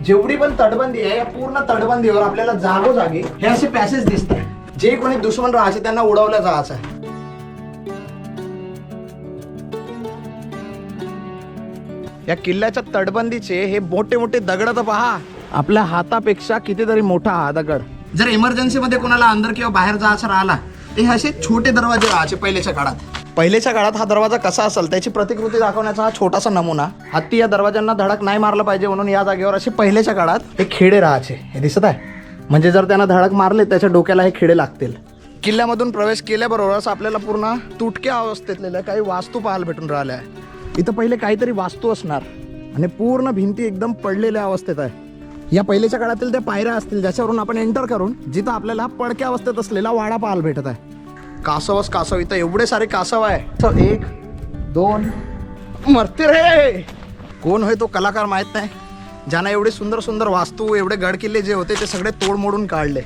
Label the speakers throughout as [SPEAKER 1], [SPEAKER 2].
[SPEAKER 1] जेवढी पण तटबंदी आहे या पूर्ण तटबंदीवर आपल्याला जागोजागी हे असे पॅसेज दिसतात. जे कोणी दुश्मन राहायचे त्यांना उडवलं जायचं आहे. या किल्ल्याच्या तटबंदीचे हे मोठे मोठे दगड तर पहा, आपल्या हातापेक्षा कितीतरी मोठा हा दगड. जर इमर्जन्सी मध्ये कोणाला अंदर किंवा बाहेर जायचं राहिला ते असे छोटे दरवाजे राहायचे पहिल्याच्या काळात. पहिल्याच्या काळात हा दरवाजा कसा असेल त्याची प्रतिकृती दाखवण्याचा हा छोटासा नमुना. हत्ती या दरवाजांना धडक नाही मारला पाहिजे म्हणून या जागेवर असे पहिल्याच्या काळात हे खेडे राहायचे. हे दिसत आहे, म्हणजे जर त्यांना धडक मारले त्याच्या डोक्याला हे खेडे लागतील. किल्ल्यामधून प्रवेश केल्याबरोबरच आपल्याला पूर्ण तुटक्या अवस्थेतलेल्या काही वास्तू पाहायला भेटून राहिल्या आहे. इथं पहिले काहीतरी वास्तू असणार आणि पूर्ण भिंती एकदम पडलेल्या अवस्थेत आहे. या पहिल्याच्या काळातील त्या पायऱ्या असतील ज्याच्यावरून आपण एंटर करून जिथं आपल्याला पडक्या अवस्थेत असलेला वाडा पाहायला भेटत आहे. कासवच कासव, इथं एवढे सारे कासव आहे. 1 2 मरते रे. कोण होय तो कलाकार माहित नाही, ज्यानं एवढे सुंदर सुंदर वास्तू एवढे गडकिल्ले जे होते ते सगळे तोडमोडून काढले.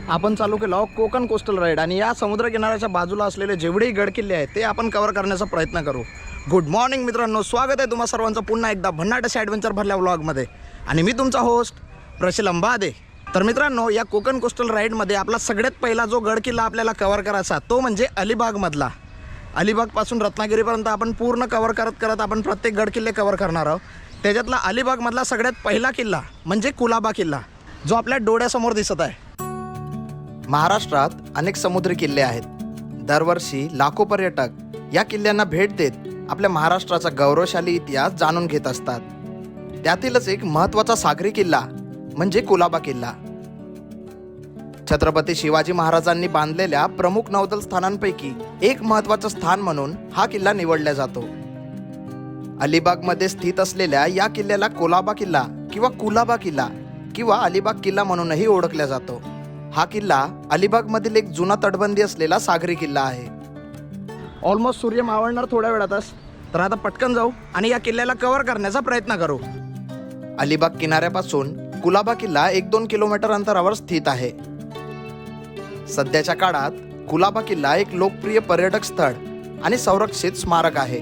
[SPEAKER 1] आपण चालू केलं कोकण कोस्टल राईड आणि या समुद्र किनाऱ्याच्या बाजूला असलेले जेवढेही गडकिल्ले आहेत ते आपण कव्हर करण्याचा प्रयत्न करू. गुड मॉर्निंग मित्रांनो, स्वागत आहे तुम्हा सर्वांचं पुन्हा एकदा भन्नाट अशा ॲडव्हेंचर भरल्या व्लॉगमध्ये. आणि मी तुमचा होस्ट प्रशिल अंबादे. तर मित्रांनो, या कोकण कोस्टल राईडमध्ये आपला सगळ्यात पहिला जो गडकिल्ला आपल्याला कव्हर करायचा तो म्हणजे अलिबागमधला. अलिबागपासून रत्नागिरीपर्यंत आपण पूर्ण कव्हर करत करत आपण प्रत्येक गडकिल्ले कव्हर करणार आहोत. त्याच्यातला अलिबागमधला सगळ्यात पहिला किल्ला म्हणजे कुलाबा किल्ला, जो आपल्या डोळ्यासमोर दिसत आहे. महाराष्ट्रात अनेक समुद्री किल्ले आहेत. दरवर्षी लाखो पर्यटक या किल्ल्यांना भेट देत आपल्या महाराष्ट्राचा गौरवशाली इतिहास जाणून घेत असतात. त्यातीलच एक महत्त्वाचा सागरी किल्ला म्हणजे कुलाबा किल्ला. छत्रपती शिवाजी महाराजांनी बांधलेल्या प्रमुख नौदल स्थानांपैकी एक महत्त्वाचं स्थान म्हणून हा किल्ला निवडला जातो. अलिबागमध्ये स्थित असलेल्या या किल्ल्याला कुलाबा किल्ला किंवा कुलाबा किल्ला किंवा अलिबाग किल्ला म्हणूनही ओळखला जातो. हा किल्ला अलिबागमधील एक जुना तटबंदी असलेला सागरी किल्ला आहे. ऑलमोस्ट सूर्य मावळणार थोड्या वेळातच, तर आता पटकन जाऊ आणि या किल्ल्याला कव्हर करण्याचा प्रयत्न करू. अलिबाग किनाऱ्यापासून कुलाबा किल्ला 1-2 किलोमीटर अंतरावर स्थित आहे. सध्याच्या काळात कुलाबा किल्ला एक लोकप्रिय पर्यटक स्थळ आणि संरक्षित स्मारक आहे.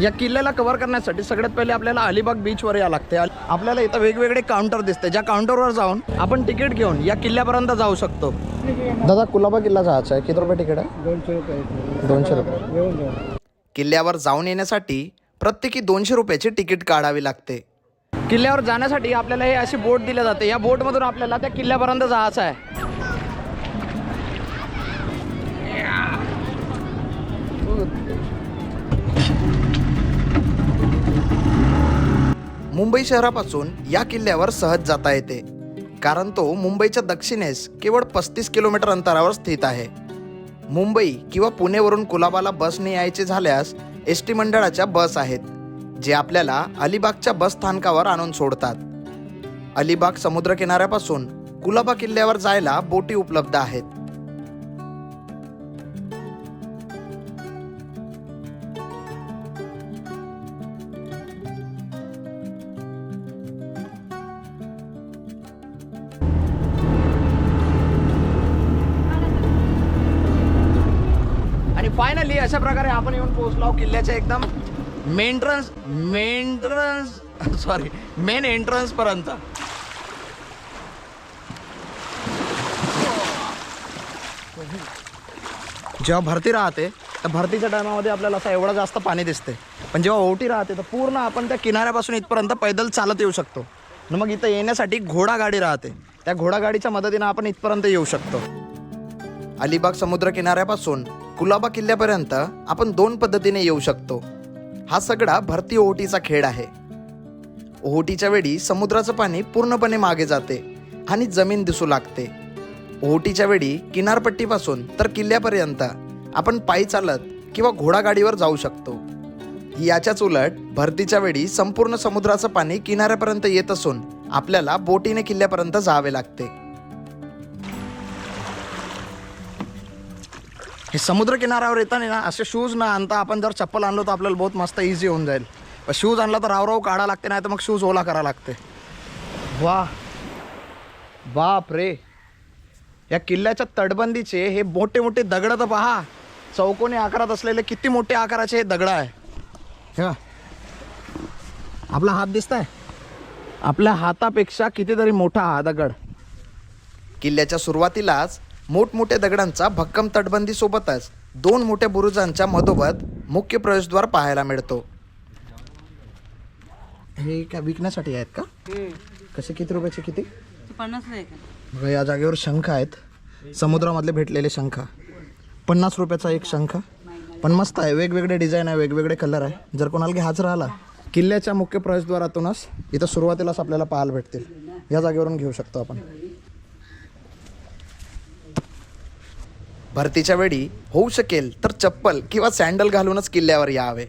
[SPEAKER 1] या किल्ल्याला कव्हर करण्यासाठी सगळ्यात पहिले आपल्याला अलिबाग बीचवर यावं लागते. आपल्याला इथं वेगवेगळे काउंटर दिसते, ज्या काउंटरवर जाऊन आपण तिकीट घेऊन या किल्ल्यापर्यंत जाऊ शकतो. दादा, कुलाबा किल्ला जायचा आहे, किती रुपये तिकीट आहे? 200 रुपये. किल्ल्यावर जाऊन येण्यासाठी प्रत्येकी 200 रुपयाची तिकीट काढावी लागते. किल्ल्यावर जाण्यासाठी आपल्याला हे अशी बोट दिली जाते. या बोटमधून आपल्याला त्या किल्ल्यापर्यंत जायचं आहे. मुंबई शहरापासून या किल्ल्यावर सहज जाता येते, कारण तो मुंबईच्या दक्षिणेस केवळ 35 किलोमीटर अंतरावर स्थित आहे. मुंबई किंवा पुणेवरून कुलाबाला बसने यायचे झाल्यास एस टी मंडळाच्या बस आहेत, जे आपल्याला अलिबागच्या बस स्थानकावर आणून सोडतात. अलिबाग समुद्र किनाऱ्यापासून कुलाबा किल्ल्यावर जायला बोटी उपलब्ध आहेत. आणि फायनली अशा प्रकारे आपण येऊन पोहोचलो किल्ल्याच्या एकदम मेन एंट्रन्स पर्यंत. जेव्हा भरती राहते तर भरतीच्या टायमामध्ये आपल्याला असं एवढं जास्त पाणी दिसते, पण जेव्हा ओटी राहते तर पूर्ण आपण त्या किनाऱ्यापासून इथपर्यंत पैदल चालत येऊ शकतो. मग इथं येण्यासाठी घोडागाडी राहते, त्या घोडागाडीच्या मदतीनं आपण इथपर्यंत येऊ शकतो. अलिबाग समुद्र किनाऱ्यापासून कुलाबा किल्ल्यापर्यंत आपण 2 पद्धतीने येऊ शकतो. हा सगळा भरती ओहोटीचा खेळ आहे. ओहोटीच्या वेळी समुद्राचं पाणी पूर्णपणे मागे जाते आणि जमीन दिसू लागते. ओहोटीच्या वेळी किनारपट्टीपासून तर किल्ल्यापर्यंत आपण पायी चालत किंवा घोडागाडीवर जाऊ शकतो. याच्याच उलट भरतीच्या वेळी संपूर्ण समुद्राचं पाणी किनाऱ्यापर्यंत येत असून आपल्याला बोटीने किल्ल्यापर्यंत जावे लागते. हे समुद्र किनाऱ्यावर येताना ना असे शूज ना आणता आपण जर चप्पल आणलो तर आपल्याला बहुत मस्त इझी होऊन जाईल. पण शूज आणला तर राव काढा लागते, नाही तर मग शूज ओला करा लागते. वाह, बाप रे. या किल्ल्याच्या तटबंदीचे हे मोठे मोठे दगड तर पहा, चौकोनी आकारात असलेले किती मोठे आकाराचे हे दगड आहे. हे बघा. आपला हात दिसताय, आपल्या हातापेक्षा कितीतरी मोठा हा दगड. किल्ल्याच्या सुरुवातीलाच मोठमोठ्या दगडांचा भक्कम तटबंदी सोबतच 2 मोठ्या बुरुजांच्या मधोमध मुख्य प्रवेशद्वार पाहायला मिळतो. हे काय विकण्यासाठी आहेत का? कसे किती रुपयाचे? किती?
[SPEAKER 2] 50 आहे का?
[SPEAKER 1] बघा या जागेवर शंख आहेत, समुद्रामधले भेटलेले शंख. 50 रुपयाचा एक शंख, पण मस्त आहे. वेगवेगळे डिझाईन आहे, वेगवेगळे कलर आहे. जर कोणाला घ्यायचं राहिला किल्ल्याच्या मुख्य प्रवेशद्वारातूनच इथं सुरुवातीलाच आपल्याला पाहायला भेटतील. या जागेवरून घेऊ शकतो आपण. भरतीच्या वेळी होऊ शकेल तर चप्पल किंवा सँडल घालूनच किल्ल्यावर यावे.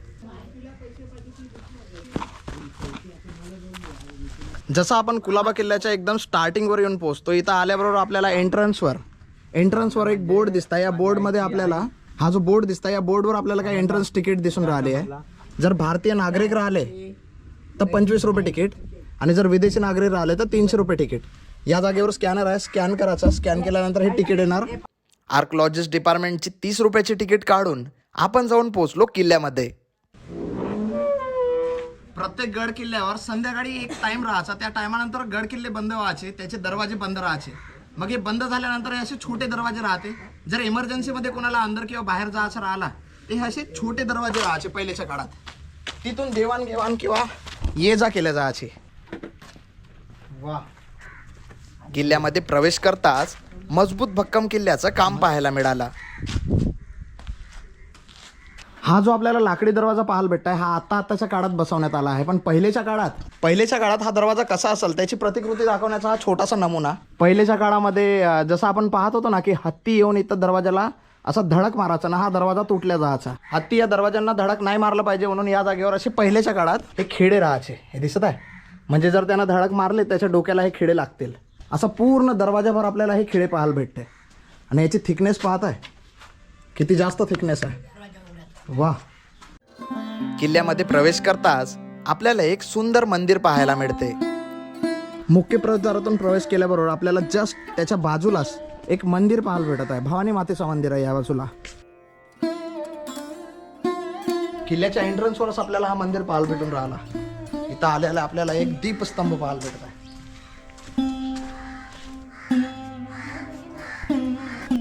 [SPEAKER 1] जसं आपण कुलाबा किल्ल्याच्या एकदम स्टार्टिंगवर येऊन पोहोचतो, इथं आल्याबरोबर आपल्याला एंट्रन्सवर एक बोर्ड दिसता. या बोर्डमध्ये आपल्याला हा जो बोर्ड दिसता, या बोर्डवर आपल्याला काही एंट्रन्स तिकीट दिसून राहिले आहे. जर भारतीय नागरिक राहिले तर 25 रुपये तिकीट, आणि जर विदेशी नागरिक राहिले तर 300 रुपये तिकीट. या जागेवर स्कॅनर आहे, स्कॅन करायचा. स्कॅन केल्यानंतर हे तिकीट येणार. आर्कॉलॉजिस्ट डिपार्टमेंटची 30 रुपयाची तिकीट काढून आपण जाऊन पोहोचलो किल्ल्यामध्ये. प्रत्येक गड किल्ल्यावर संध्याकाळी एक टाइम राहायचा. त्या टायमानंतर गड किल्ले बंद व्हायचे, त्याचे दरवाजे बंद राहायचे. मग हे बंद झाल्यानंतर हे असे छोटे दरवाजे राहते. जर इमर्जन्सीमध्ये कोणाला अंदर किंवा बाहेर जायचं राहिला ते असे छोटे दरवाजे राहायचे पहिल्याच्या काळात. तिथून देवाणघेवाण किंवा ये जा केल्या जायचे. वा. किल्ल्यामध्ये प्रवेश करताच मजबूत भक्कम किल्ल्याचं काम पाहायला मिळालं. हा जो आपल्याला लाकडी दरवाजा पाहायला भेटताय हा आताच्या काळात बसवण्यात आला आहे, पण पहिलेच्या काळात हा दरवाजा कसा असेल त्याची प्रतिकृती दाखवण्याचा हा छोटासा नमुना. पहिलेच्या काळामध्ये जसं आपण पाहत होतो ना की हत्ती येऊन इथं दरवाजाला असा धडक मारायचा ना, हा दरवाजा तुटल्या जायचा. हत्ती या दरवाजांना धडक नाही मारलं पाहिजे म्हणून या जागेवर असे पहिलेच्या काळात हे खेडे राहायचे. हे दिसत आहे, म्हणजे जर त्यांना धडक मारले त्याच्या डोक्याला हे खेडे लागतील. असं पूर्ण दरवाजाभर आपल्याला हे खेडे पाहायला भेटते. आणि याची थिकनेस पाहत आहे किती जास्त थिकनेस आहे. वा. किल्ल्यामध्ये प्रवेश करताच आपल्याला एक सुंदर मंदिर पाहायला मिळते. मुख्य प्रवेशद्वारातून प्रवेश केल्याबरोबर आपल्याला जस्ट त्याच्या बाजूलाच एक मंदिर पाहायला भेटत आहे. भवानी मातेचं मंदिर आहे या बाजूला. किल्ल्याच्या एंट्रन्सवरच आपल्याला हा मंदिर पाहायला भेटून राहिला. इथं आल्याला आपल्याला एक दीपस्तंभ पाहायला भेटत आहे.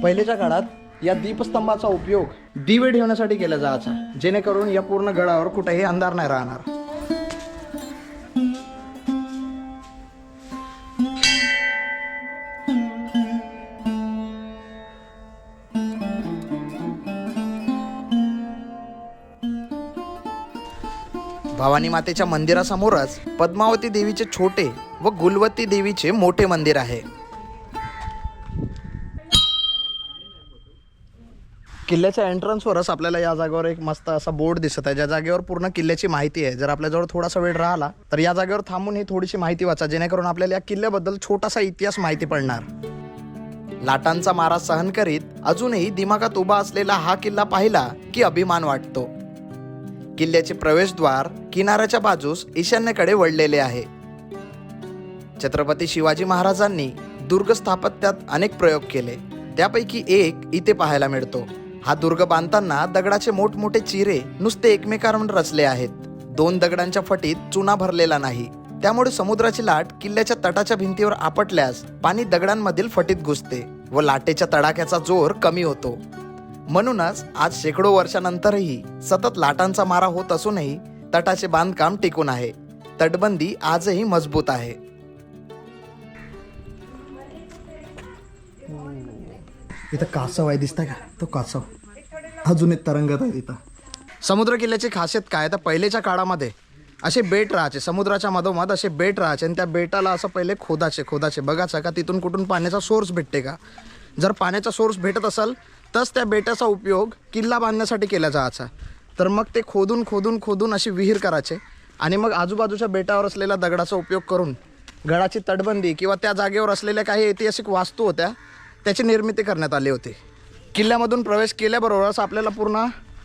[SPEAKER 1] पहिलेच्या काळात या दीपस्तंभाचा उपयोग दिवे ठेवण्यासाठी केला जायचा, जेणेकरून या पूर्ण गडावर कुठेही अंधार नाही राहणार. भवानी मातेच्या मंदिरासमोरच पद्मावती देवीचे छोटे व गुलवती देवीचे मोठे मंदिर आहे. किल्ल्याच्या एंट्रन्सवरच आपल्याला या जागेवर एक मस्त असा बोर्ड दिसत आहे, ज्या जागेवर पूर्ण किल्ल्याची माहिती आहे. जर आपल्याजवळ थोडासा वेळ राहिला तर या जागेवर थांबून ही थोडीशी माहिती वाचा, जेणेकरून आपल्याला या किल्ल्याबद्दल छोटासा इतिहास माहिती पडणार. लाटांचा मारा सहन करीत अजूनही दिमागात उभा असलेला हा किल्ला पाहिला की अभिमान वाटतो. किल्ल्याचे प्रवेशद्वार किनाऱ्याच्या बाजूस ईशान्येकडे वळलेले आहे. छत्रपती शिवाजी महाराजांनी दुर्ग स्थापत्यात अनेक प्रयोग केले, त्यापैकी एक इथे पाहायला मिळतो. हा दुर्ग बांधताना दगडाचे मोठमोठे चिरे नुसते एकमेकांवर रचले आहेत. 2 दगडांच्या फटीत चुना भरलेला नाही, त्यामुळे समुद्राची लाट किल्ल्याच्या तटाच्या भिंतीवर आपटल्यास पाणी दगडांमधील फटीत घुसते व लाटेच्या तडाख्याचा जोर कमी होतो. म्हणूनच आज शेकडो वर्षानंतरही सतत लाटांचा मारा होत असूनही तटाचे बांधकाम टिकून आहे. तटबंदी आजही मजबूत आहे. इथं कासव आहे, दिसतंय का? तो कासव अजून एक तरंगत आहे तिथं. समुद्र किल्ल्याची खासियत काय तर पहिलेच्या काळामध्ये असे बेट राहायचे, समुद्राच्या मधोमध असे बेट राहायचे, आणि त्या बेटाला असं पहिले खोदाचे बघायचं का तिथून कुठून पाण्याचा सोर्स भेटते का. जर पाण्याचा सोर्स भेटत असेल तरच त्या बेटाचा उपयोग किल्ला बांधण्यासाठी केला जायचा. तर मग ते खोदून अशी विहीर करायचे, आणि मग आजूबाजूच्या बेटावर असलेल्या दगडाचा उपयोग करून गडाची तटबंदी किंवा त्या जागेवर असलेल्या काही ऐतिहासिक वास्तू होत्या त्याची निर्मिती करण्यात आली होती. किल्ल्यामधून प्रवेश केल्याबरोबरच आपल्याला पूर्ण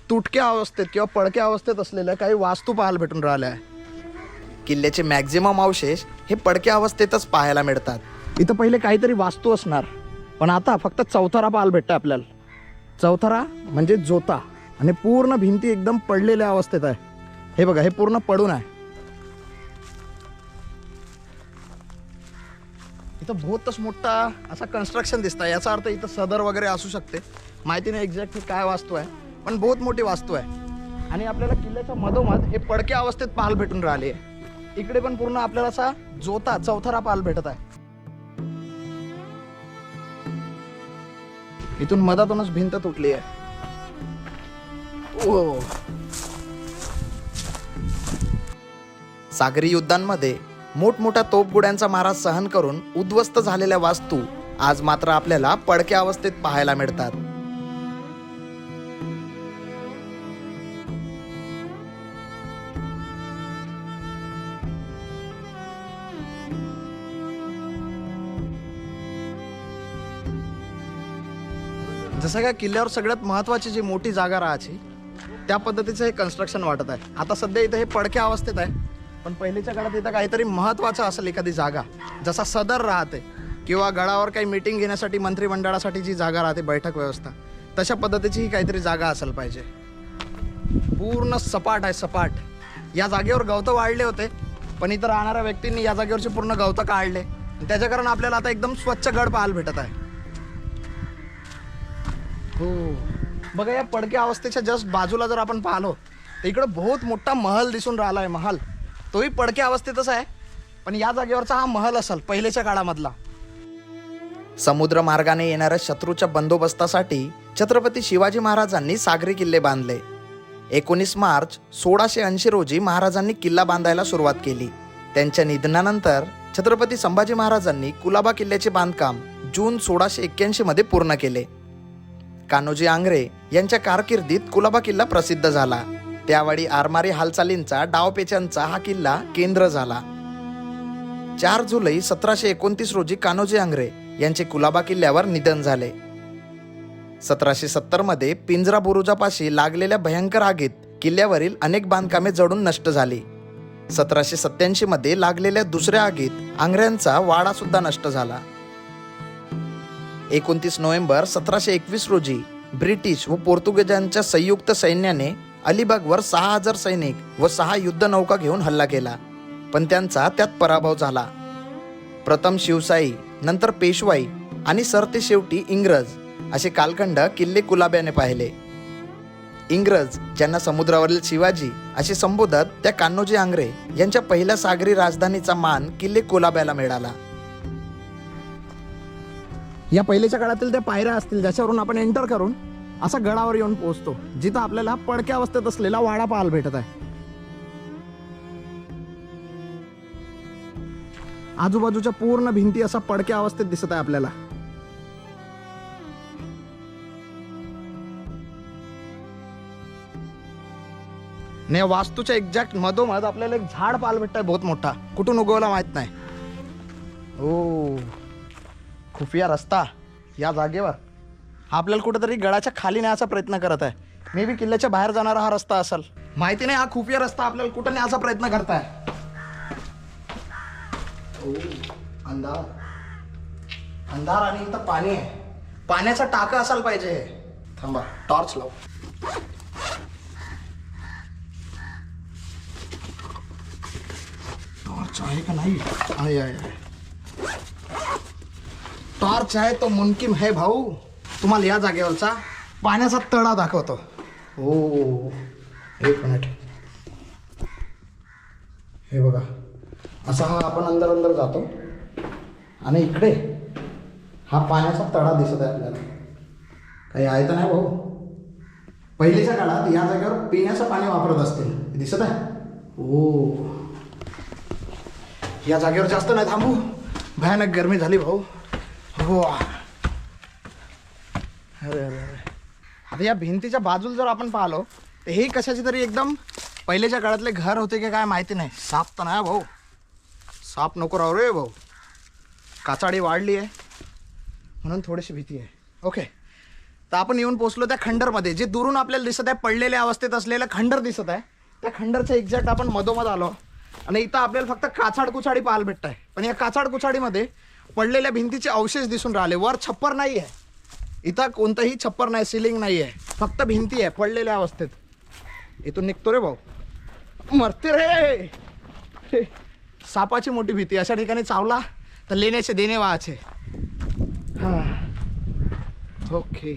[SPEAKER 1] तुटक्या अवस्थेत किंवा पडक्या अवस्थेत असलेल्या काही वास्तू पाहायला भेटून राहिल्या आहे. किल्ल्याचे मॅक्झिमम अवशेष हे पडक्या अवस्थेतच पाहायला मिळतात. इथं पहिले काहीतरी वास्तू असणार, पण आता फक्त चौथारा पाहायला भेटतं आपल्याला. चौथरा म्हणजे जोता आणि पूर्ण भिंती एकदम पडलेल्या अवस्थेत आहे. हे बघा, हे पूर्ण पडून आहे. इथं बहुतच मोठा असा कन्स्ट्रक्शन दिसत आहे. याचा अर्थ इथं सदर वगैरे असू शकते. माहिती नाही एक्झॅक्ट हे काय वास्तू आहे, पण बहुत मोठी वास्तू आहे. आणि आपल्याला किल्ल्याच्या मधोमध हे पडक्या अवस्थेत पाहायला भेटून राहिले आहे. इकडे पण पूर्ण आपल्याला असा जोता चौथरा पाहायला भेटत आहे. इथून मधातूनच भिंत तुटली आहे. ओ, सागरी युद्धांमध्ये मोठमोठ्या तोफगोळ्यांचा मारा सहन करून उद्ध्वस्त झालेल्या वास्तू आज मात्र आपल्याला पडक्या अवस्थेत पाहायला मिळतात. जसं काय किल्ल्यावर सगळ्यात महत्त्वाची जी मोठी जागा राहायची त्या पद्धतीचं हे कन्स्ट्रक्शन वाटत आहे. आता सध्या इथं हे पडक्या अवस्थेत आहे, पण पहिलेच्या काळात इथं काहीतरी महत्त्वाचं असेल, एखादी जागा जसा सदर राहते किंवा गडावर काही मीटिंग घेण्यासाठी मंत्रिमंडळासाठी जी जागा राहते, बैठक व्यवस्था, तशा पद्धतीची ही काहीतरी जागा असेल पाहिजे. पूर्ण सपाट आहे, सपाट. या जागेवर गवतं वाढले होते, पण इथं राहणाऱ्या व्यक्तींनी या जागेवरचे पूर्ण गवतं काढले. त्याच्या कारण आपल्याला आता एकदम स्वच्छ गड पाहायला भेटत आहे. हो, बघा या पडक्या अवस्थेच्या जस्ट बाजूला जर आपण पाहिलो तर इकडं बहुत मोठा महल दिसून राहिला आहे. महल तोही पडक्या अवस्थेतच आहे, पण या जागेवरचा हा महल असेल पहिलेच्या काळामधला. समुद्र मार्गाने येणाऱ्या शत्रूच्या बंदोबस्तासाठी छत्रपती शिवाजी महाराजांनी सागरी किल्ले बांधले. 19 मार्च 1680 रोजी महाराजांनी किल्ला बांधायला सुरुवात केली. त्यांच्या निधनानंतर छत्रपती संभाजी महाराजांनी कुलाबा किल्ल्याचे बांधकाम जून 1681 मध्ये पूर्ण केले. कान्होजी आंग्रे यांच्या कारकिर्दीत कुलाबा किल्ला प्रसिद्ध झाला. त्यावेळी आरमारी हालचालींचा, डावपेचांचा हा किल्ला केंद्र झाला. 4 जुलै 1729 रोजी कान्होजी आंग्रे यांचे कुलाबा किल्ल्यावर निधन झाले. 1770 मध्ये पिंजरा बुरुजापाशी लागलेल्या भयंकर आगीत किल्ल्यावरील अनेक बांधकामे जळून नष्ट झाली. 1787 मध्ये लागलेल्या दुसऱ्या आगीत आंग्र्यांचा वाडा सुद्धा नष्ट झाला. 29 नोव्हेंबर 1721 रोजी ब्रिटिश व पोर्तुगीजांच्या संयुक्त सैन्याने अलिबागवर 6000 सैनिक व 6 युद्धनौका घेऊन हल्ला केला, पण त्यांचा त्यात पराभव झाला. प्रथम शिवशाही, नंतर पेशवाई आणि सरते शेवटी इंग्रज असे कालखंड किल्ले कुलाब्याने पाहिले. इंग्रज, ज्यांना समुद्रावरील शिवाजी असे संबोधत, त्या कान्होजी आंग्रे यांच्या पहिल्या सागरी राजधानीचा मान किल्ले कुलाब्याला मिळाला. या पहिलेच्या काळातील त्या पायऱ्या असतील ज्याच्यावरून आपण एंटर करून असा गडावर येऊन पोहोचतो, जिथं आपल्याला पडक्या अवस्थेत असलेला वाडा पाहायला भेटत आहे. आजूबाजूच्या पूर्ण भिंती असा पडक्या अवस्थेत दिसत आहे आपल्याला. ने वास्तूच्या एक्झॅक्ट मधोमध आपल्याला एक झाड पाहायला भेटत आहे, बहुत मोठा. कुठून उगवला माहित नाही. ओ, खुफिया रस्ता या जागेवर हा आपल्याला कुठेतरी गडाच्या खाली न्यायचा प्रयत्न करत आहे. मे बी किल्ल्याच्या बाहेर जाणारा हा रस्ता असेल, माहिती नाही. हा खुफिया रस्ता आपल्याला कुठं न्यायचा प्रयत्न करताय. अंधार अंधार आणि इथं पाणी आहे. पाण्याचा टाका असायला पाहिजे. हे थांबा, टॉर्च लाव. टॉर्च आहे का नाही? आहे. टॉर्च आहे तो मुमकिन है भाऊ. तुम्हाला या जागेवरचा पाण्याचा तळा दाखवतो. हो, एक मिनिट. हे बघा, असा हा आपण अंदर जातो आणि इकडे हा पाण्याचा तळा दिसत आहे आपल्याला. काही आहे तर नाही भाऊ? पहिलीच्या काळात या जागेवर पिण्याचं पाणी वापरत असतील, दिसत आहे. हो, या जागेवर जास्त नाही थांबू, भयानक गरमी झाली भाऊ. हो, अरे अरे अरे. आता या भिंतीच्या बाजूला जर आपण पाहिलो तर हे कशाची तरी एकदम पहिलेच्या काळातले घर होते की काय माहिती नाही. साप तर नाही भाऊ, साप नको राहू रे भाऊ. काचाडी वाढली आहे म्हणून थोडीशी भीती आहे. ओके, तर आपण येऊन पोचलो त्या खंडरमध्ये, जे दुरून आपल्याला दिसत आहे पडलेल्या अवस्थेत असलेलं खंडर दिसत आहे. त्या खंडरच्या एक्झॅक्ट आपण मधोमध आलो आणि इथं आपल्याला फक्त काचाड कुचाडी पाहायला भेटत आहे. पण या काचाड कुचाडीमध्ये पडलेल्या भिंतीचे अवशेष दिसून राहिले. वर छप्पर नाही आहे, इथं कोणतंही छप्पर नाही, सिलिंग नाही आहे, फक्त भिंती आहे पडलेल्या अवस्थेत. इथून निघतो रे भाऊ, मरते रे. सापाची मोठी भीती, अशा ठिकाणी चावला तर लेण्याचे देणे व्हायचे. ओके,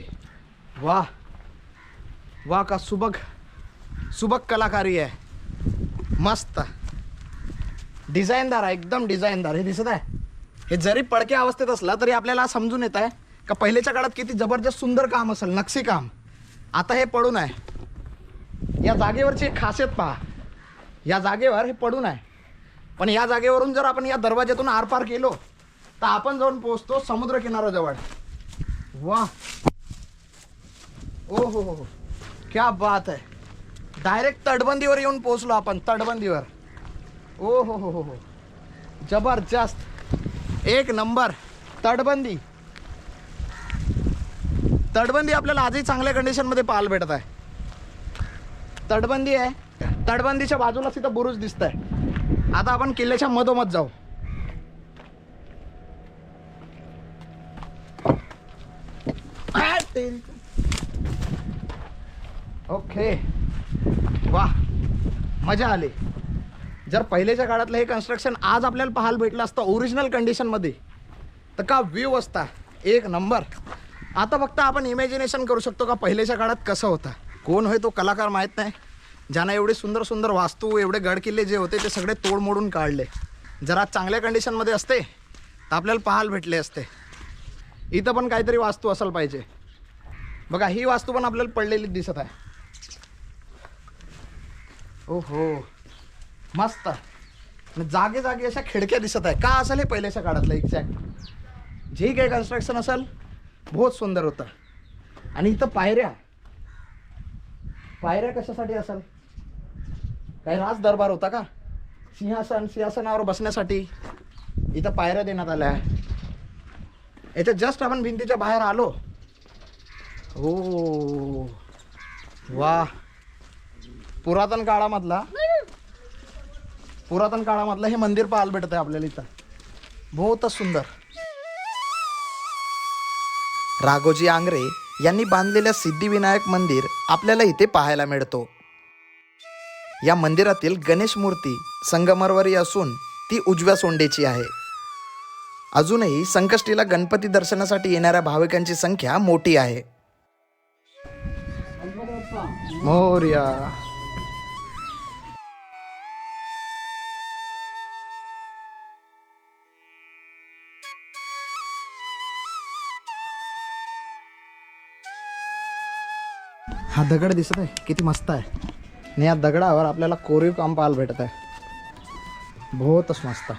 [SPEAKER 1] वाह वाह, का सुबक कलाकारी आहे, मस्त डिझाईनदार आहे, एकदम डिझाईनदार. हे दिसत आहे, हे जरी पडक्या अवस्थेत असला तरी आपल्याला समजून येत आहे का पहिल्याच्या काळात किती जबरदस्त सुंदर काम असेल, नक्षीकाम. आता हे पडून आहे, या जागेवरची एक खासियत पहा, या जागेवर हे पडून आहे, पण या जागेवरून जर आपण या दरवाज्यातून आरपार केलो तर आपण जाऊन पोहोचतो समुद्र किनाऱ्याजवळ. वाह, ओ हो, क्या बात आहे. डायरेक्ट तटबंदीवर येऊन पोहोचलो आपण, तटबंदीवर. ओ हो, जबरदस्त, एक नंबर. तटबंदी आपल्याला आजही चांगल्या कंडिशनमध्ये पाहायला भेटत आहे. तटबंदी आहे, तटबंदीच्या बाजूलाच इथं बुरुज दिसत आहे. आता आपण किल्ल्याच्या मधोमध जाऊ. ओके, वाह, मजा आली. जर पहिल्याच्या काळातलं हे कन्स्ट्रक्शन आज आपल्याला पाहायला भेटलं असतं ओरिजिनल कंडिशनमध्ये तर का व्ह्यू असता, एक नंबर. आता फक्त आपण इमॅजिनेशन करू शकतो का पहिल्याच्या काळात कसं होता. कोण होय तो कलाकार माहीत नाही, ज्यानं एवढे सुंदर सुंदर वास्तू, एवढे गडकिल्ले जे होते ते सगळे तोडमोडून काढले. जर आज चांगल्या कंडिशनमध्ये असते तर आपल्याला पाहायला भेटले असते. इथं पण काहीतरी वास्तू असायला पाहिजे. बघा, ही वास्तू पण आपल्याला पडलेली दिसत आहे. ओहो, मस्त. जागे जागे अशा खिडक्या दिसत आहे. का असेल हे पहिल्याच्या काळातलं एक्झॅक्ट जे काही कन्स्ट्रक्शन असेल बहुत सुंदर होतं. आणि इथं पायऱ्या कशासाठी असेल? काही राज दरबार होता का? सिंहासनावर बसण्यासाठी इथं पायऱ्या देण्यात आल्या आहे. याच्या जस्ट आपण भिंतीच्या बाहेर आलो. ओ वा, पुरातन काळामधलं हे मंदिर पाहायला भेटत आहे आपल्याला इथं. बहुतच सुंदर. राघोजी आंग्रे यांनी बांधलेल्या सिद्धिविनायक मंदिर आपल्याला इथे पाहायला मिळतो. या मंदिरातील गणेश मूर्ती संगमरवरी असून ती उजव्या सोंडेची आहे. अजूनही संकष्टीला गणपती दर्शनासाठी येणाऱ्या भाविकांची संख्या मोठी आहे. मोरया. हा दगड दिसत आहे किती मस्त आहे. आणि या दगडावर आपल्याला कोरीव काम पाहायला भेटत आहे. बहुतच मस्त.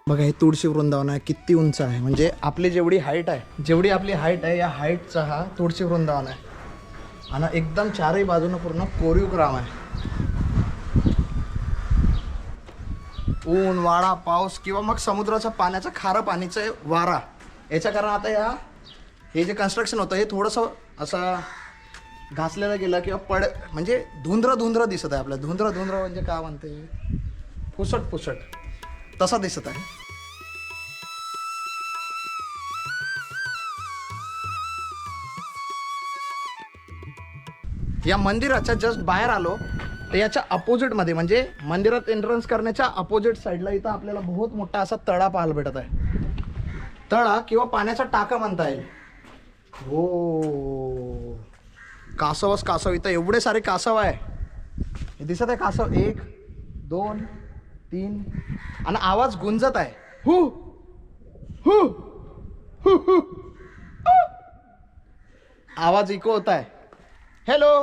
[SPEAKER 1] बघा, हे तुळशी वृंदावन आहे. किती उंच आहे, म्हणजे आपली जेवढी हाईट आहे, जेवढी आपली हाईट आहे या हाईटचा हा तुळशी वृंदावन आहे. आणि एकदम चारही बाजूनं पूर्ण कोरीव काम आहे. ऊन, वाडा, पाऊस किंवा मग समुद्राच्या पाण्याचं खारं पाणीचं वारा याच्या कारण आता हे जे कन्स्ट्रक्शन होतं हे थोडंसं असं घासलेलं गेलं किंवा म्हणजे धुंद्र दिसत आहे आपल्याला. धुंद्र म्हणजे काय म्हणते, पुसट तसा दिसत आहे. या मंदिराच्या जस्ट बाहेर आलो तर याच्या अपोजिटमध्ये, म्हणजे मंदिरात एंट्रन्स करण्याच्या अपोजिट साईडला इथं आपल्याला बहुत मोठा असा तळा पाहायला भेटत आहे. तळा किंवा पाण्याचा टाका म्हणता येईल. हो, कासव इथं एवढे सारे कासव आहे. हे दिसत आहे कासव, 1 2 3. आणि आवाज गुंजत आहे. हु हु हु हु. आवाज इको होत आहे. Hello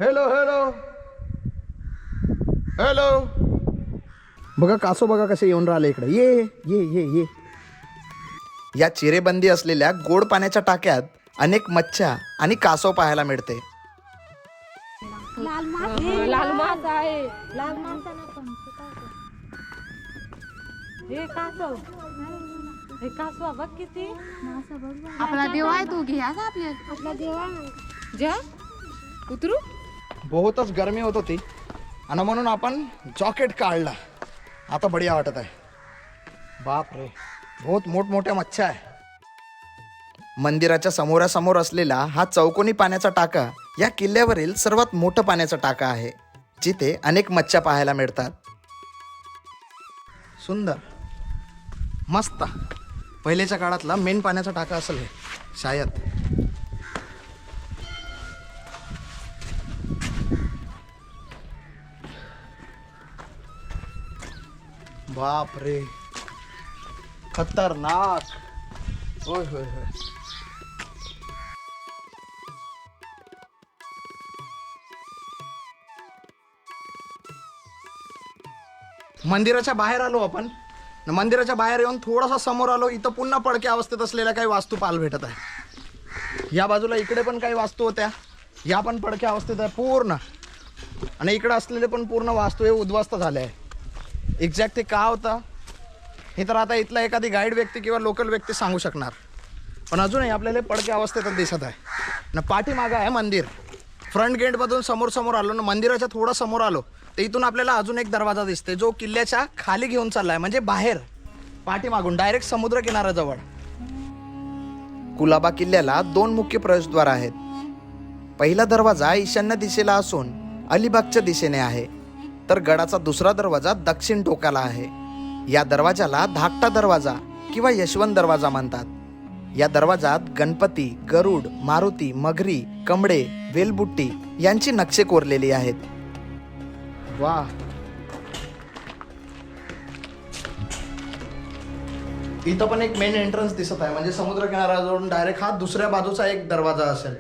[SPEAKER 1] hello hello hello. बघा कासव, बघा कसे येऊन राहिले इकडे. ये. या चिरेबंदी असलेल्या गोड पाण्याच्या टाक्यात अनेक मच्छ्या आणि कासव पाहायला मिळते.
[SPEAKER 2] लाल मासा आहे. लाल मासा हे कासव बघ किती.
[SPEAKER 3] आपला देव आहे, तू घ्या आपला देव आहे.
[SPEAKER 2] जा उतरू.
[SPEAKER 1] बहुतच गरमी होत होती आणि म्हणून आपण जॉकेट काढला. आता बढिया वाटत आहे. बाप रे, बहुत मोठमोठ्या मच्छ्या आहे. मंदिराच्या समोरासमोर असलेला हा चौकोनी पाण्याचा टाका या किल्ल्यावरील सर्वात मोठं पाण्याचा टाका आहे, जिथे अनेक मच्छ्या पाहायला मिळतात. सुंदर, मस्त. पहिलेच्या काळातला मेन पाण्याचा टाका असेल हे शायद. बाप रे, खतरनाक. होय होय होय. मंदिराच्या बाहेर आलो आपण. मंदिराच्या बाहेर येऊन थोडासा समोर आलो. इथं पुन्हा पडक्या अवस्थेत असलेल्या काही वास्तू पाहायला भेटत आहे. या बाजूला इकडे पण काही वास्तू होत्या, या पण पडक्या अवस्थेत आहे पूर्ण. आणि इकडे असलेले पण पूर्ण वास्तू हे उद्ध्वस्त झाले आहे. एक्झॅक्ट ते का होतं हे तर आता इथला एखादी गाईड व्यक्ती किंवा लोकल व्यक्ती सांगू शकणार. पण अजूनही आपल्याला पडक्या अवस्थेतच दिसत आहे ना. पाठीमागं आहे मंदिर. फ्रंट गेटमधून समोर आलो ना, मंदिराच्या थोडं समोर आलो तर इथून आपल्याला अजून एक दरवाजा दिसते, जो किल्ल्याच्या खाली घेऊन चाललाय, म्हणजे बाहेर पाठीमागून डायरेक्ट समुद्र किनाऱ्याजवळ. कुलाबा किल्ल्याला 2 मुख्य प्रवेशद्वार आहेत. पहिला दरवाजा ईशान्य दिशेला असून अलिबागच्या दिशेने आहे, तर गडाचा दुसरा दरवाजा दक्षिण टोकाला आहे. या दरवाजाला धाकटा दरवाजा किंवा यशवंत दरवाजा म्हणतात. या दरवाजात गणपती, गरुड, मारुती, मगरी, कमळे, वेलबुट्टी यांची नक्षे कोरलेली आहेत. वा, इथं पण एक मेन एंट्रन्स दिसत आहे, म्हणजे समुद्र किनाऱ्याजवळून डायरेक्ट हा दुसऱ्या बाजूचा एक दरवाजा असेल.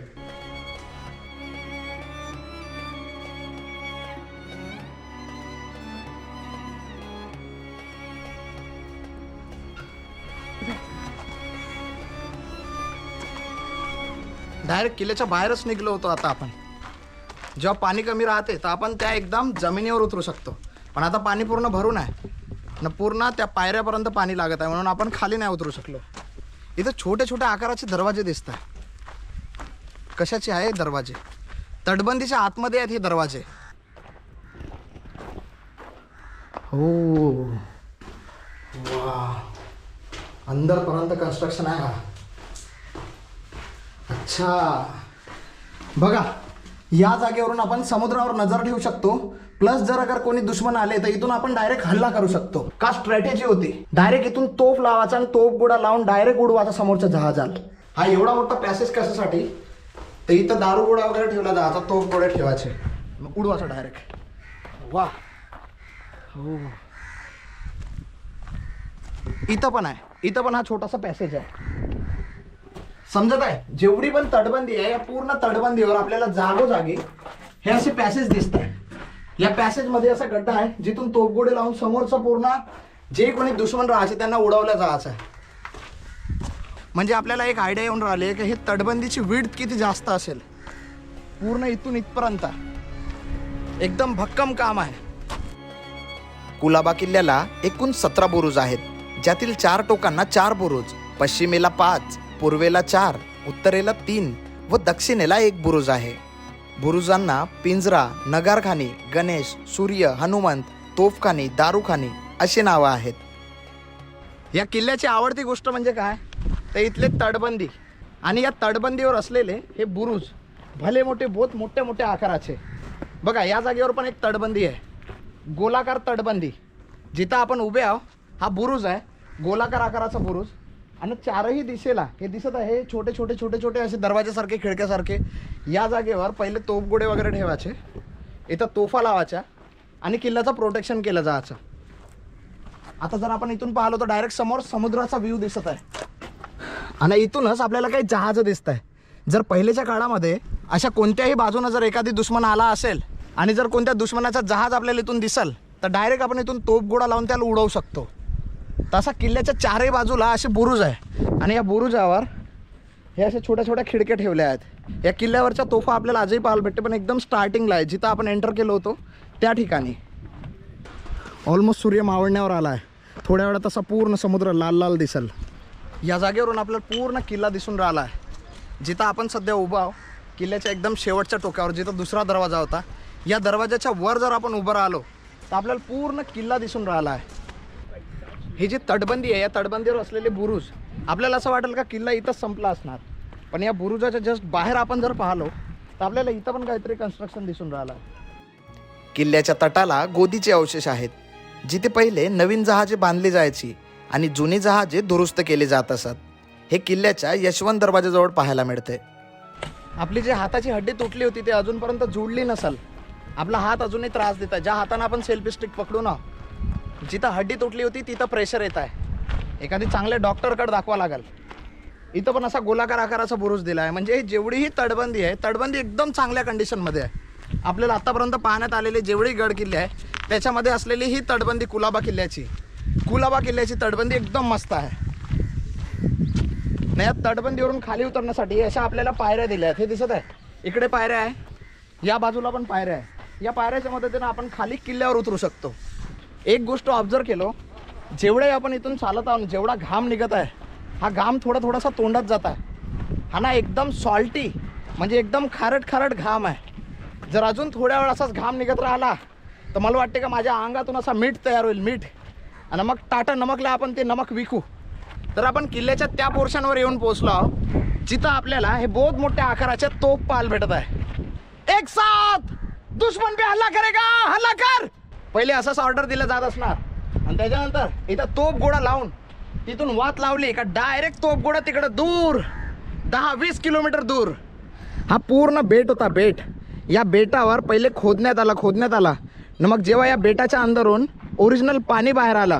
[SPEAKER 1] डायरेक्ट किल्ल्याच्या बाहेरच निघलो होतो. आता आपण जेव्हा पाणी कमी राहते तर आपण त्या एकदम जमिनीवर उतरू शकतो, पण आता पाणी पूर्ण भरून आहे ना, पूर्ण त्या पायऱ्यापर्यंत पाणी लागत आहे, म्हणून आपण खाली नाही उतरू शकलो. इथं छोटे छोटे आकाराचे दरवाजे दिसत आहे. कशाचे आहे दरवाजे? तटबंदीच्या आतमध्ये आहेत हे दरवाजे. हो, वा, अंदरपर्यंत कन्स्ट्रक्शन आहे. अच्छा, बघा, या जागेवरून आपण समुद्रावर नजर ठेवू शकतो. प्लस जर अगर कोणी दुश्मन आले तर इथून आपण डायरेक्ट हल्ला करू शकतो. का स्ट्रॅटेजी होती, डायरेक्ट इथून तोफ लावायचा आणि तोफ गोळा लावून डायरेक्ट उडवायचा समोरच्या जहाजाला. हा एवढा मोठा पॅसेज कशासाठी, तर इथं दारू गोळा वगैरे ठेवला जायचा, तोफ गोळे ठेवायचे, मग उडवायचा डायरेक्ट. वा, हो. इथं पण आहे, इथं पण हा छोटासा पॅसेज आहे. समजत आहे, जेवढी पण तटबंदी आहे या पूर्ण तटबंदीवर आपल्याला जागोजागी हे असे पॅसेज दिसत आहे. या पॅसेज मध्ये असा गड्डा आहे जिथून तोफगोळे लावून समोरचा पूर्ण जे कोणी दुश्मन राहायचे त्यांना उडवलं जायचं आहे. म्हणजे आपल्याला एक आयडिया येऊन राहिली की हे तटबंदीची विड्थ किती जास्त असेल. पूर्ण इथून इथपर्यंत एकदम भक्कम काम आहे. कुलाबा किल्ल्याला एकूण 17 बुरुज आहेत, ज्यातील 4 टोकांना 4 बुरुज, पश्चिमेला 5, पूर्वेला 4, उत्तरेला 3 व दक्षिणेला 1 बुरुज आहे. बुरुजांना पिंजरा, नगारखानी, गणेश, सूर्य, हनुमंत, तोफखानी, दारूखानी अशी नावं आहेत. या किल्ल्याची आवडती गोष्ट म्हणजे काय, तर इथले तटबंदी आणि या तटबंदीवर असलेले हे बुरुज भले मोठे, बहुत मोठे मोठे आकाराचे. बघा, या जागेवर पण एक तटबंदी आहे, गोलाकार तटबंदी. जिथं आपण उभे आहो हा बुरुज आहे, गोलाकार आकाराचा बुरुज. आणि 4ही दिशेला हे दिसत आहे छोटे छोटे छोटे छोटे असे दरवाजासारखे, खिडक्यासारखे. या जागेवर पहिले तोफगोळे वगैरे ठेवायचे, इथं तोफा लावायच्या आणि किल्ल्याचं प्रोटेक्शन केलं जायचं. आता जर आपण इथून पाहिलो तर डायरेक्ट समोर समुद्राचा व्ह्यू दिसत आहे आणि इथूनच आपल्याला काही जहाज दिसत आहे. जर पहिलेच्या काळामध्ये अशा कोणत्याही बाजूनं जर एखादी दुश्मन आला असेल आणि जर कोणत्या दुश्मनाचा जहाज आपल्याला इथून दिसल तर डायरेक्ट आपण इथून तोफगोळा लावून त्याला उडवू शकतो. तसा किल्ल्याच्या 4ही बाजूला असे बुरुज आहे आणि या बुरुजावर हे असे छोट्या छोट्या खिडक्या ठेवल्या आहेत. या किल्ल्यावरच्या तोफा आपल्याला आजही पाहायला भेटते, पण एकदम स्टार्टिंगला आहे, जिथं आपण एंटर केलो होतो त्या ठिकाणी. ऑलमोस्ट सूर्य मावळण्यावर आला आहे. थोड्या वेळात तसा पूर्ण समुद्र लाल लाल दिसेल. या जागेवरून आपल्याला पूर्ण किल्ला दिसून राहिला आहे. जिथं आपण सध्या उभा आहो किल्ल्याच्या एकदम शेवटच्या टोकावर, जिथं दुसरा दरवाजा होता, या दरवाजाच्या वर जर आपण उभं राहिलो तर आपल्याला पूर्ण किल्ला दिसून राहिला आहे. ही जी तटबंदी आहे या तटबंदीवर असलेले बुरुज, आपल्याला असं वाटेल का किल्ला इथंच संपला असणार, पण या बुरुजाच्या जस्ट बाहेर आपण जर पाहिलो तर आपल्याला इथं पण काहीतरी कन्स्ट्रक्शन दिसून राहिलं आहे. किल्ल्याच्या तटाला गोदीचे अवशेष आहेत, जिथे पहिले नवीन जहाजे बांधली जायची आणि जुनी जहाजे दुरुस्त केली जात असत. हे किल्ल्याच्या यशवंत दरवाजाजवळ पाहायला मिळते. आपली जी हाताची हड्डी तुटली होती ती अजूनपर्यंत जुळली नसेल. आपला हात अजूनही त्रास देत आहे. ज्या हाताने आपण सेल्फी स्टिक पकडू ना, जिथं हड्डी तुटली होती तिथं प्रेशर येत आहे. एखादी चांगल्या डॉक्टरकडे दाखवा लागेल. इथं पण असा गोलाकार आकाराचा बुरुज दिला आहे. म्हणजे जेवढीही तटबंदी आहे, तटबंदी एकदम चांगल्या कंडिशनमध्ये आहे. आपल्याला आतापर्यंत पाहण्यात आलेले जेवढे गड किल्ले आहे त्याच्यामध्ये असलेली ही तटबंदी कुलाबा किल्ल्याची तटबंदी एकदम मस्त आहे. नाही, या तटबंदीवरून खाली उतरण्यासाठी अशा आपल्याला पायऱ्या दिल्या आहेत. हे दिसत आहे, इकडे पायऱ्या आहे, या बाजूला पण पायऱ्या आहे. या पायऱ्याच्या मदतीनं आपण खाली किल्ल्यावर उतरू शकतो. एक गोष्ट ऑब्झर्व केलो, जेवढे आपण इथून चालत आहोत, जेवढा घाम निघत आहे, हा घाम थोडासा तोंडात जात आहे. हा ना एकदम सॉल्टी, म्हणजे एकदम खारट घाम आहे. जर अजून थोड्या वेळ असाच घाम निघत राहिला तर मला वाटते का माझ्या अंगातून असा मीठ तयार होईल, मीठ. आणि मग टाटा नमकला आपण ते नमक विकू. तर आपण किल्ल्याच्या त्या पोर्शनवर येऊन पोहोचलो आहोत जिथं आपल्याला हे बहुत मोठ्या आकाराच्या तोफ पाहायला भेटत आहे. एक साथ दुश्मन पे हल्ला करेगा, हल्ला कर, पहिले असंच ऑर्डर दिलं जात असणार. आणि त्याच्यानंतर इथं तोफ गोळा लावून तिथून वात लावली का डायरेक्ट तोफ गोळा तिकडं दूर 10-20 किलोमीटर दूर. हा पूर्ण बेट होता, बेट. या बेटावर पहिले खोदण्यात आला. मग जेव्हा या बेटाच्या अंदरून ओरिजिनल पाणी बाहेर आलं,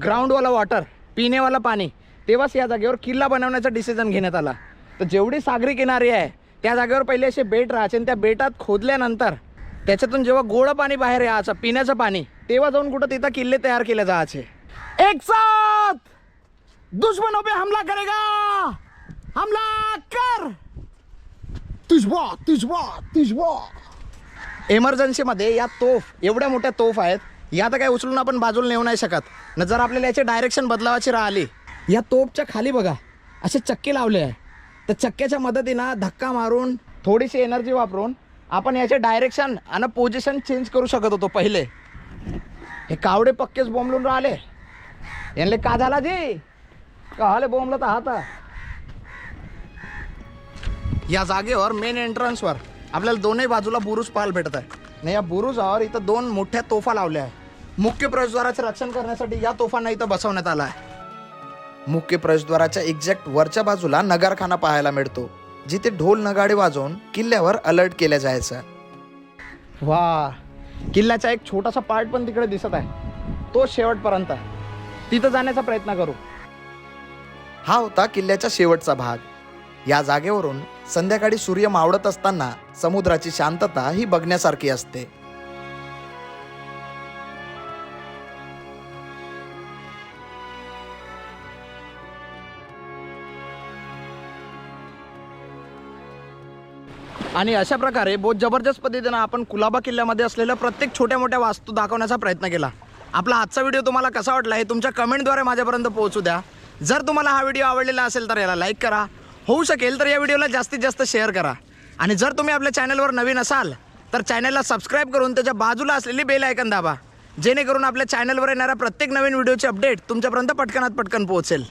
[SPEAKER 1] ग्राउंडवाला वॉटर, पिण्यावाला पाणी, तेव्हाच या जागेवर किल्ला बनवण्याचा डिसिजन घेण्यात आला. तर जेवढी सागरी किनारी आहे त्या जागेवर पहिले असे बेट राहायचे आणि त्या बेटात खोदल्यानंतर त्याच्यातून जेव्हा गोळं पाणी बाहेर यायचं, पिण्याचं पाणी, तेव्हा जाऊन कुठं तिथं किल्ले तयार केले जायचे. एक साथ दुश्मनों पे हमला करेगा, हमला कर, तुझबा. एमर्जन्सीमध्ये या तोफ, एवढ्या मोठ्या तोफ आहेत, या तर काय उचलून आपण बाजूला नेऊ नाही शकत न. जर आपल्याला याची डायरेक्शन बदलावायची राहिली, या तोफच्या खाली बघा असे चक्के लावले आहे. त्या चक्क्याच्या मदतीनं धक्का मारून थोडीशी एनर्जी वापरून आपण याचे डायरेक्शन आणि पोझिशन चेंज करू शकत होतो पहिले. हे कावडे पक्केच बोंबलून राहिले. यांना का झाला जी का हाले बोंबलं तर हाता. या जागेवर मेन एंट्रन्सवर आपल्याला दोन्ही बाजूला बुरुज पाहायला भेटत आहे. आणि या बुरुजावर इथं 2 मोठ्या तोफा लावल्या आहे. मुख्य प्रवेशद्वाराचे रक्षण करण्यासाठी या तोफांना इथं बसवण्यात आला आहे. मुख्य प्रवेशद्वाराच्या एक्झॅक्ट वरच्या बाजूला नगारखाना पाहायला मिळतो, जिथे ढोल नगाडे वाजवून किल्ल्यावर अलर्ट केलं जायचं. वा, किल्ल्याचा एक छोटासा पार्ट पण तिकडे दिसत आहे, तो शेवटपर्यंत. तिथं जाण्याचा प्रयत्न करू. हा होता किल्ल्याचा शेवटचा भाग. या जागेवरून संध्याकाळी सूर्य मावळत असताना समुद्राची शांतता ही बघण्यासारखी असते. आणि अशा प्रकारे बहुत जबरदस्त पद्धतीनं आपण कुलाबा किल्ल्यामध्ये असलेल्या प्रत्येक छोट्या मोठ्या वास्तू दाखवण्याचा प्रयत्न केला. आपला आजचा व्हिडिओ तुम्हाला कसा वाटला हे तुमच्या कमेंटद्वारे माझ्यापर्यंत पोहोचू द्या. जर तुम्हाला हा व्हिडिओ आवडलेला असेल तर याला लाईक करा, होऊ शकेल तर या व्हिडिओला जास्तीत जास्त शेअर करा. आणि जर तुम्ही आपल्या चॅनलवर नवीन असाल तर चॅनलला सबस्क्राईब करून त्याच्या बाजूला असलेली बेल आयकन दाबा, जेणेकरून आपल्या चॅनलवर येणाऱ्या प्रत्येक नवीन व्हिडिओची अपडेट तुमच्यापर्यंत पटकन पोहोचेल.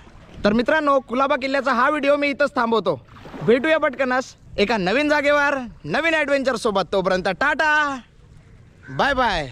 [SPEAKER 1] तर मित्रांनो, कुलाबा किल्ल्याचा हा व्हिडिओ मी इथंच थांबवतो. भेटूया पटकनच एका नवीन जागेवर नवीन ॲडव्हेंचर सोबत. तोपर्यंत टाटा, बाय बाय.